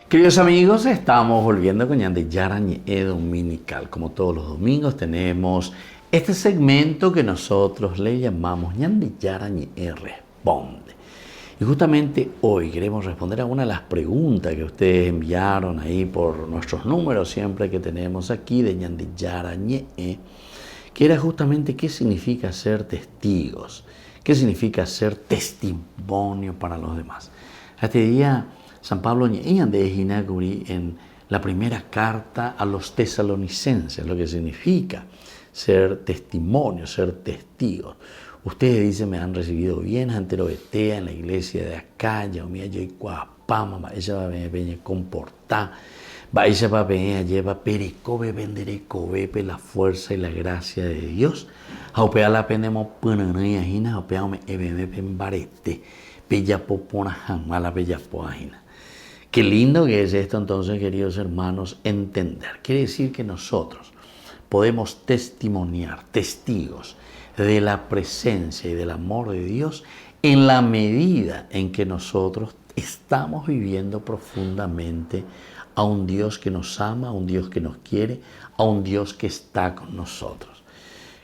Queridos amigos, estamos volviendo con Ñande Yarañe Dominical. Como todos los domingos tenemos este segmento que nosotros le llamamos Ñande Yarañe Responde. Y justamente hoy queremos responder a una de las preguntas que ustedes enviaron ahí por nuestros números siempre que tenemos aquí de Ñande Yarañe, que era justamente qué significa ser testigos, qué significa ser testimonio para los demás. Este día San Pablo en la primera carta a los tesalonicenses, lo que significa ser testimonio, ser testigos. Ustedes dicen me han recibido bien, anterobetea en la iglesia de acá, ya mía yo y cuapama, ella va a venir comportar, va ella va a venir lleva pericobe, venderecobe, la fuerza y la gracia de Dios. Aupea la penemos punanaya hina, aupea me ebeme pembarete, bella popona jamás la bella poajina. Qué lindo que es esto entonces, queridos hermanos, entender. Quiere decir que nosotros podemos testimoniar, testigos de la presencia y del amor de Dios en la medida en que nosotros estamos viviendo profundamente a un Dios que nos ama, a un Dios que nos quiere, a un Dios que está con nosotros.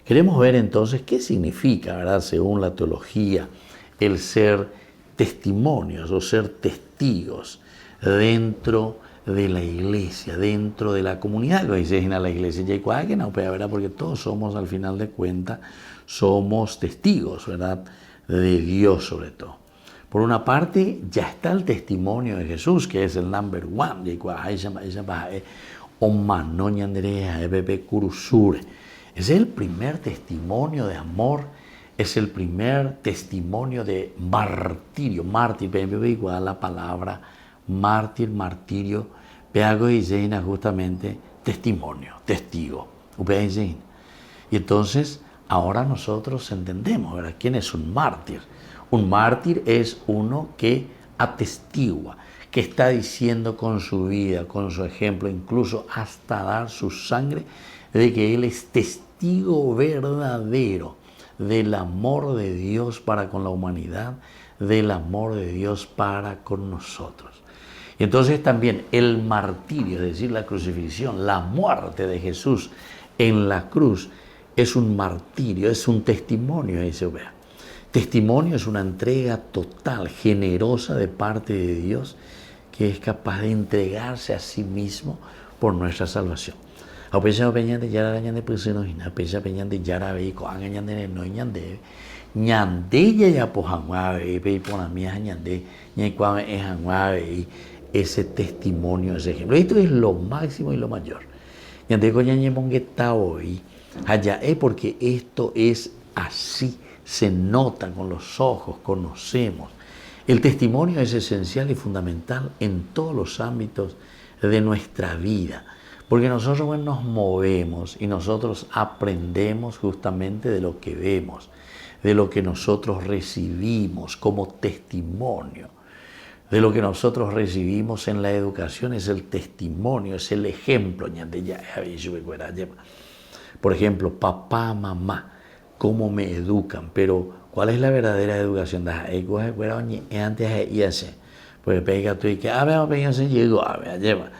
Queremos ver entonces qué significa, ¿verdad?, según la teología, el ser testimonios o ser testigos dentro de la iglesia, dentro de la comunidad que dice en la iglesia. ¿Verdad? Porque todos somos, al final de cuentas, somos testigos, ¿verdad?, de Dios sobre todo. Por una parte, ya está el testimonio de Jesús, que es el number one. Es el primer testimonio de amor, es el primer testimonio de martirio. Mártir, igual la palabra mártir, martirio, peago y zeina, justamente testimonio, testigo. Y entonces, ahora nosotros entendemos, ¿verdad?, quién es un mártir. Un mártir es uno que atestigua, que está diciendo con su vida, con su ejemplo, incluso hasta dar su sangre, de que él es testigo verdadero del amor de Dios para con la humanidad, del amor de Dios para con nosotros. Y entonces también el martirio, es decir, la crucifixión, la muerte de Jesús en la cruz, es un martirio, es un testimonio, dice. Testimonio es una entrega total, generosa de parte de Dios, que es capaz de entregarse a sí mismo por nuestra salvación. A pesar de ya la de personas, a pesar de ya la veico, a de no ñande, ñande ya por janguave, y por la mía ñande, ñecuame es janguave, y ese testimonio, ese ejemplo. Esto es lo máximo y lo mayor. Ñande con ñañe mongueta hoy, allá es porque esto es así, se nota con los ojos, conocemos. El testimonio es esencial y fundamental en todos los ámbitos de nuestra vida. Porque nosotros nos movemos y nosotros aprendemos justamente de lo que vemos, de lo que nosotros recibimos como testimonio, de lo que nosotros recibimos en la educación es el testimonio, es el ejemplo. Por ejemplo, papá, mamá, cómo me educan, pero ¿cuál es la verdadera educación? Antes de irse, pues pega tú y que llegó, lleva,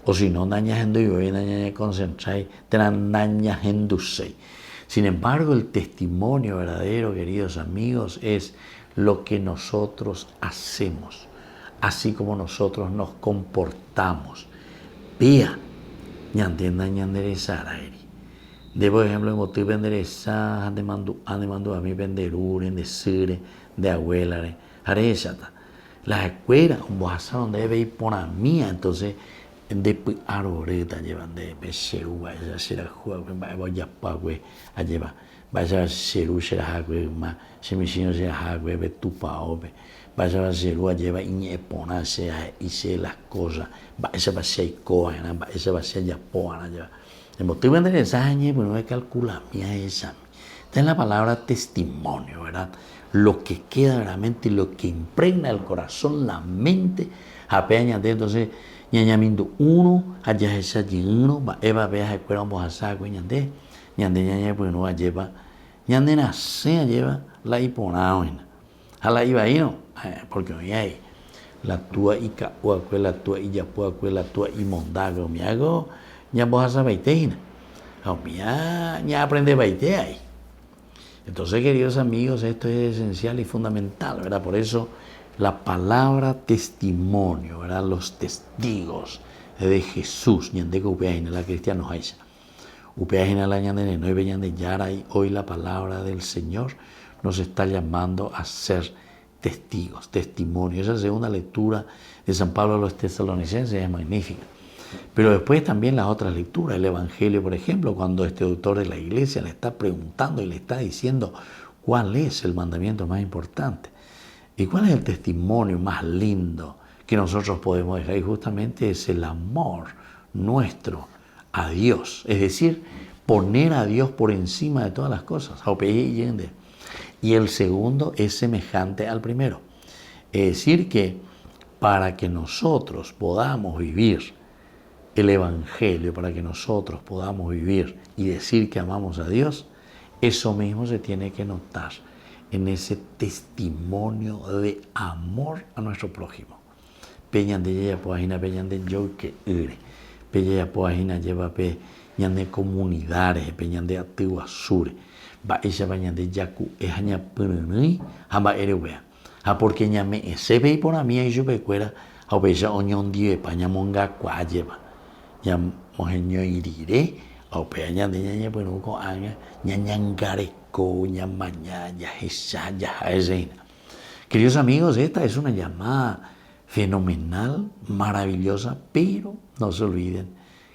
o si no, dañas en y dañas concentrar, dañas en dulce. Sin embargo, el testimonio verdadero, queridos amigos, es lo que nosotros hacemos, así como nosotros nos comportamos. Vea, ñandenda ñanderezara eri. De por ejemplo, en motivo enderezar, ande mando a mí venderuren, de sire, de abuela, harechata. Las escuelas, un boaza donde debe ir por a mía, entonces, de aroreta llevan de pecheru, vaya a ser a jugar, vaya a llevar, vaya a ser a jugar, semicino se a jugar, betupa obe, vaya a ser a llevar y epona se hice las cosas, vaya a ser coa, vaya a ser ya poana lleva. El motivo de esa año, bueno, es calcular mía esa. Esta es la palabra testimonio, ¿verdad? Lo que queda realmente, lo que impregna el corazón, la mente, apenas entonces. Ñañamindo uno, allá esa uno, eva vea que éramos a saco y ñande ñaña pues no lleva, ñande nace lleva la hiponauina, a la iba ahí no, porque no hay la tua y caua, la tua y yapua, la tua y mondago, me hago ña vos a saber teina, ña aprende baite ahí. Entonces, queridos amigos, esto es esencial y fundamental, ¿verdad? Por eso la palabra testimonio, ¿verdad? Los testigos de Jesús, ñandeko upeajina la cristianos aisha. Upeajina la ñandene no ibe ñande yara y hoy la palabra del Señor nos está llamando a ser testigos, testimonio. Esa segunda lectura de San Pablo a los tesalonicenses es magnífica. Pero después también las otras lecturas, el Evangelio, por ejemplo, cuando este doctor de la iglesia le está preguntando y le está diciendo cuál es el mandamiento más importante y cuál es el testimonio más lindo que nosotros podemos dejar. Y justamente es el amor nuestro a Dios, es decir, poner a Dios por encima de todas las cosas. Y el segundo es semejante al primero. Es decir, que para que nosotros podamos vivir el Evangelio, para que nosotros podamos vivir y decir que amamos a Dios, eso mismo se tiene que notar en ese testimonio de amor a nuestro prójimo. Peñan de ella poajina, peñan de yo que ire, peña poajina lleva pe ñan de comunidades, peñan de atiguasure, va ella bañan de yacu, es aña punui, hamba erewea. Porque ñame ese ve por a mí y yo ve cuera, a bella oñón die paña monga cuajeva. Ya mojeño irire, a peña de ñaña bueno con aña, ñañangareco, ñamaña, ya esa, ya esa. Queridos amigos, esta es una llamada fenomenal, maravillosa, pero no se olviden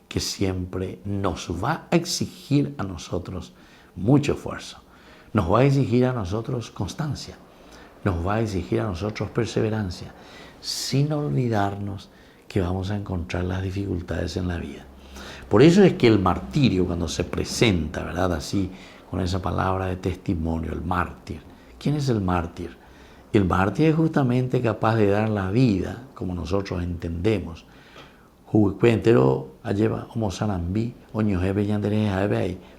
que siempre nos va a exigir a nosotros mucho esfuerzo, nos va a exigir a nosotros constancia, nos va a exigir a nosotros perseverancia, sin olvidarnos que vamos a encontrar las dificultades en la vida. Por eso es que el martirio, cuando se presenta, ¿verdad? Así, con esa palabra de testimonio, el mártir. ¿Quién es el mártir? El mártir es justamente capaz de dar la vida, como nosotros entendemos.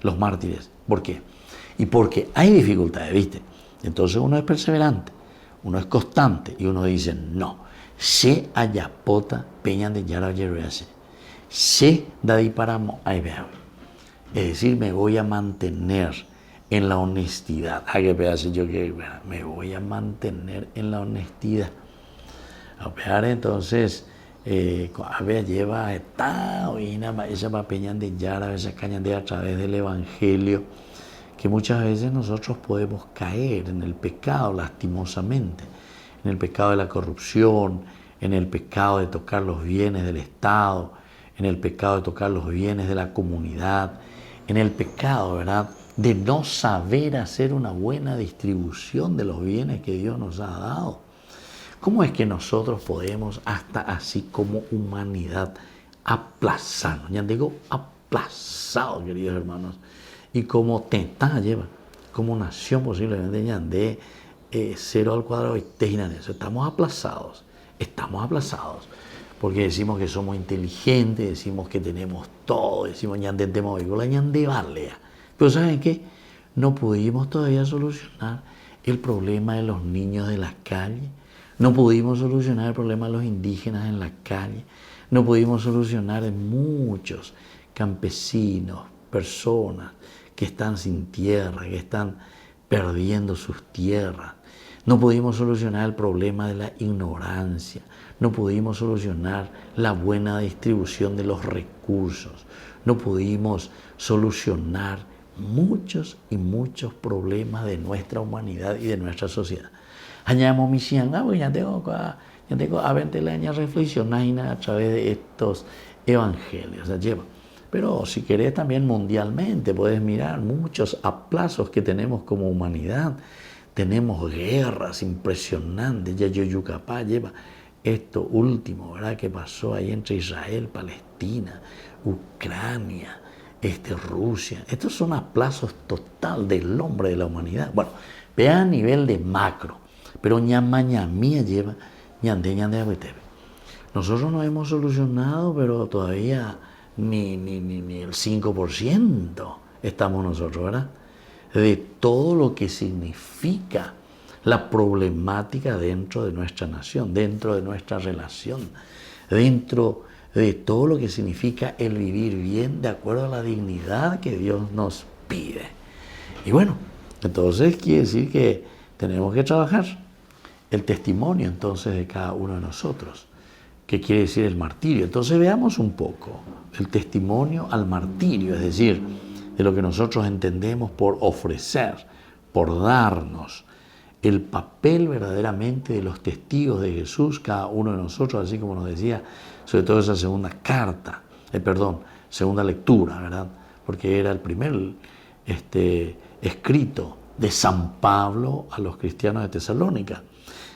Los mártires. ¿Por qué? Y porque hay dificultades, ¿viste? Entonces uno es perseverante, uno es constante y uno dice, no, se ayapota peñan de yara yeruase, se dadí paramo aibeawe. Es decir, me voy a mantener en la honestidad. Me voy a mantener en la honestidad. Entonces, lleva esa peña de yara, esa caña de a través del Evangelio, que muchas veces nosotros podemos caer en el pecado lastimosamente, en el pecado de la corrupción, en el pecado de tocar los bienes del Estado, en el pecado de tocar los bienes de la comunidad, en el pecado, ¿verdad?, de no saber hacer una buena distribución de los bienes que Dios nos ha dado. ¿Cómo es que nosotros podemos, hasta así como humanidad, aplazarnos? Ya digo, aplazados, queridos hermanos, y como tentá lleva, como nación posiblemente ya de 0 al cuadrado y tejina de eso. Estamos aplazados, porque decimos que somos inteligentes, decimos que tenemos todo, decimos ñande temoigola, ñande valea. Pero ¿saben qué? No pudimos todavía solucionar el problema de los niños de las calles, no pudimos solucionar el problema de los indígenas en la calle, no pudimos solucionar muchos campesinos, personas que están sin tierra, que están perdiendo sus tierras. No pudimos solucionar el problema de la ignorancia, no pudimos solucionar la buena distribución de los recursos, no pudimos solucionar muchos y muchos problemas de nuestra humanidad y de nuestra sociedad. Añadimos misión, ya tengo a 20 años reflexionar a través de estos evangelios. Pero si querés también mundialmente, puedes mirar muchos aplazos que tenemos como humanidad. Tenemos guerras impresionantes. Ya Yoyucapá lleva esto último, ¿verdad?, que pasó ahí entre Israel, Palestina, Ucrania, Rusia. Estos son aplazos total del hombre, de la humanidad. Bueno, vea a nivel de macro, pero ñamañamía lleva ñande abuetebe. Nosotros no hemos solucionado, pero todavía ni el 5% estamos nosotros, ¿verdad?, de todo lo que significa la problemática dentro de nuestra nación, dentro de nuestra relación, dentro de todo lo que significa el vivir bien de acuerdo a la dignidad que Dios nos pide. Y bueno, entonces quiere decir que tenemos que trabajar el testimonio entonces de cada uno de nosotros. ¿Qué quiere decir el martirio? Entonces veamos un poco el testimonio al martirio, es decir, de lo que nosotros entendemos por ofrecer, por darnos el papel verdaderamente de los testigos de Jesús, cada uno de nosotros, así como nos decía, sobre todo esa segunda lectura, ¿verdad? Porque era el primer escrito de San Pablo a los cristianos de Tesalónica.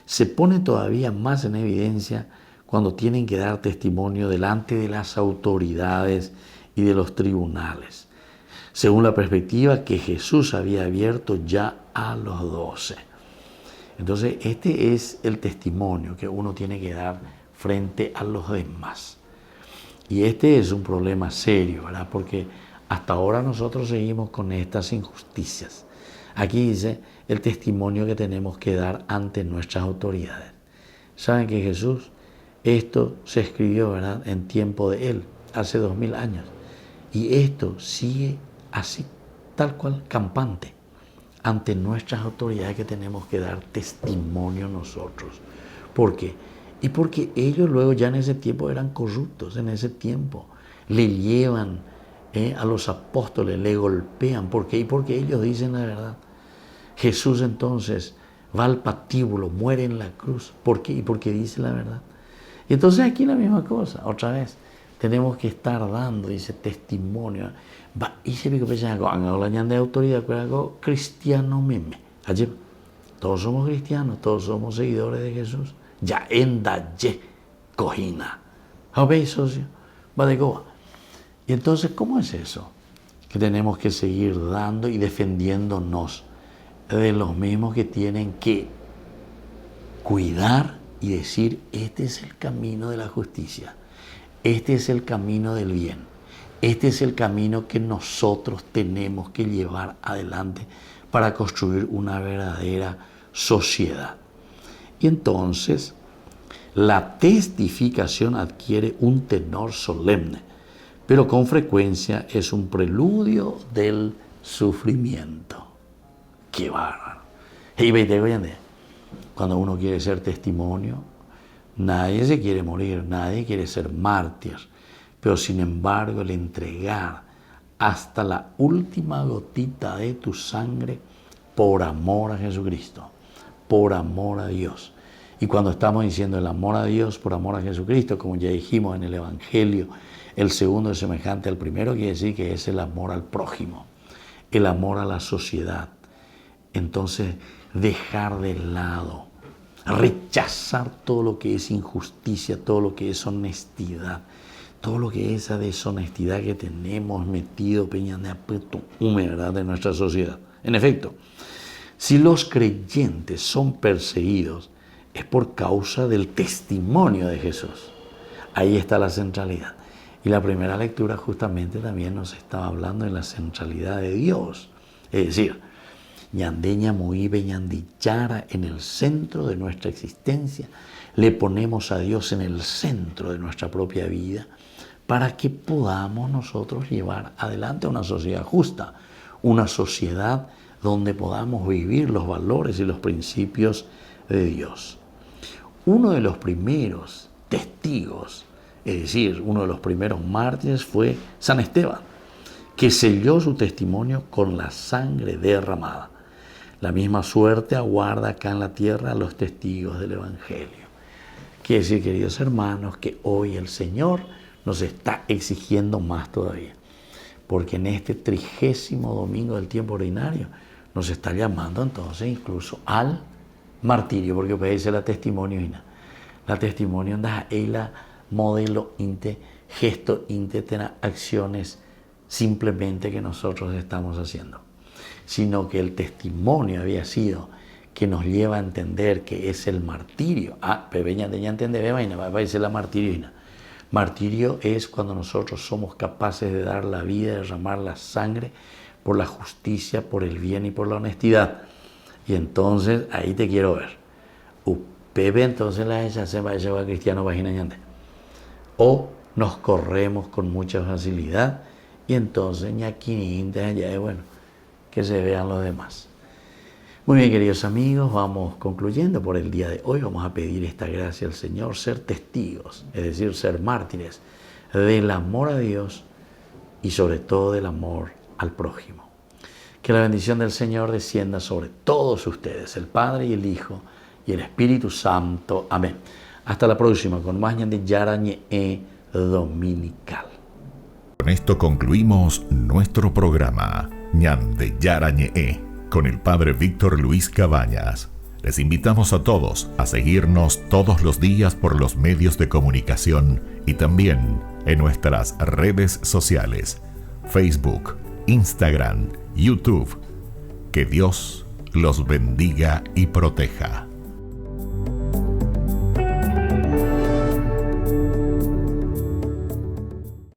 Se pone todavía más en evidencia cuando tienen que dar testimonio delante de las autoridades y de los tribunales, según la perspectiva que Jesús había abierto ya a los 12. Entonces, este es el testimonio que uno tiene que dar frente a los demás. Y este es un problema serio, ¿verdad? Porque hasta ahora nosotros seguimos con estas injusticias. Aquí dice el testimonio que tenemos que dar ante nuestras autoridades. ¿Saben que Jesús, esto se escribió, ¿verdad?, en tiempo de Él, hace 2000 años? Y esto sigue así, tal cual, campante, ante nuestras autoridades que tenemos que dar testimonio nosotros. ¿Por qué? Y porque ellos luego ya en ese tiempo eran corruptos, en ese tiempo. Le llevan a los apóstoles, le golpean. ¿Por qué? Y porque ellos dicen la verdad. Jesús entonces va al patíbulo, muere en la cruz. ¿Por qué? Y porque dice la verdad. Y entonces aquí la misma cosa, otra vez. Tenemos que estar dando, dice, testimonio. Y se pico de autoridad, algo cristiano meme. Allí, todos somos cristianos, todos somos seguidores de Jesús. Ya en dalle cojina. ¿Veis, socio? Va de goa. Y entonces, ¿cómo es eso? Que tenemos que seguir dando y defendiéndonos de los mismos que tienen que cuidar y decir, este es el camino de la justicia. Este es el camino del bien. Este es el camino que nosotros tenemos que llevar adelante para construir una verdadera sociedad. Y entonces, la testificación adquiere un tenor solemne, pero con frecuencia es un preludio del sufrimiento. ¡Qué bárbaro! Y cuando uno quiere ser testimonio, nadie se quiere morir, nadie quiere ser mártir, pero sin embargo el entregar hasta la última gotita de tu sangre por amor a Jesucristo, por amor a Dios. Y cuando estamos diciendo el amor a Dios por amor a Jesucristo, como ya dijimos en el Evangelio, el segundo es semejante al primero, quiere decir que es el amor al prójimo, el amor a la sociedad. Entonces, dejar de lado, rechazar todo lo que es injusticia, todo lo que es honestidad, todo lo que es esa deshonestidad que tenemos metido ¿verdad?, de nuestra sociedad. En efecto, si los creyentes son perseguidos, es por causa del testimonio de Jesús. Ahí está la centralidad. Y la primera lectura justamente también nos estaba hablando de la centralidad de Dios. Es decir, ñandeña muibe ñandillara en el centro de nuestra existencia. Le ponemos a Dios en el centro de nuestra propia vida para que podamos nosotros llevar adelante una sociedad justa, una sociedad donde podamos vivir los valores y los principios de Dios. Uno de los primeros testigos, es decir, uno de los primeros mártires fue San Esteban, que selló su testimonio con la sangre derramada. La misma suerte aguarda acá en la tierra a los testigos del Evangelio. Quiere decir, queridos hermanos, que hoy el Señor nos está exigiendo más todavía, porque en este 30º domingo del tiempo ordinario nos está llamando entonces incluso al martirio, porque puede ser la testimonio, la testimonio anda la modelo inte, gesto inte, tener acciones simplemente que nosotros estamos haciendo, sino que el testimonio había sido que nos lleva a entender que es el martirio. Pebeña de ya entender, va a decir la martirio. Martirio es cuando nosotros somos capaces de dar la vida, de derramar la sangre por la justicia, por el bien y por la honestidad. Y entonces ahí te quiero ver. Pepe entonces la ella se va a llevar cristiano vagina ñante. O nos corremos con mucha facilidad y entonces ñaquiniinte allá es bueno que se vean los demás. Muy bien, queridos amigos, vamos concluyendo por el día de hoy. Vamos a pedir esta gracia al Señor, ser testigos, es decir, ser mártires del amor a Dios y sobre todo del amor al prójimo. Que la bendición del Señor descienda sobre todos ustedes, el Padre y el Hijo y el Espíritu Santo. Amén. Hasta la próxima con más Ñande Yarañe dominical.
Con esto concluimos nuestro programa Ñande Yarañe con el Padre Víctor Luis Cabañas. Les invitamos a todos a seguirnos todos los días por los medios de comunicación y también en nuestras redes sociales, Facebook, Instagram, YouTube. Que Dios los bendiga y proteja.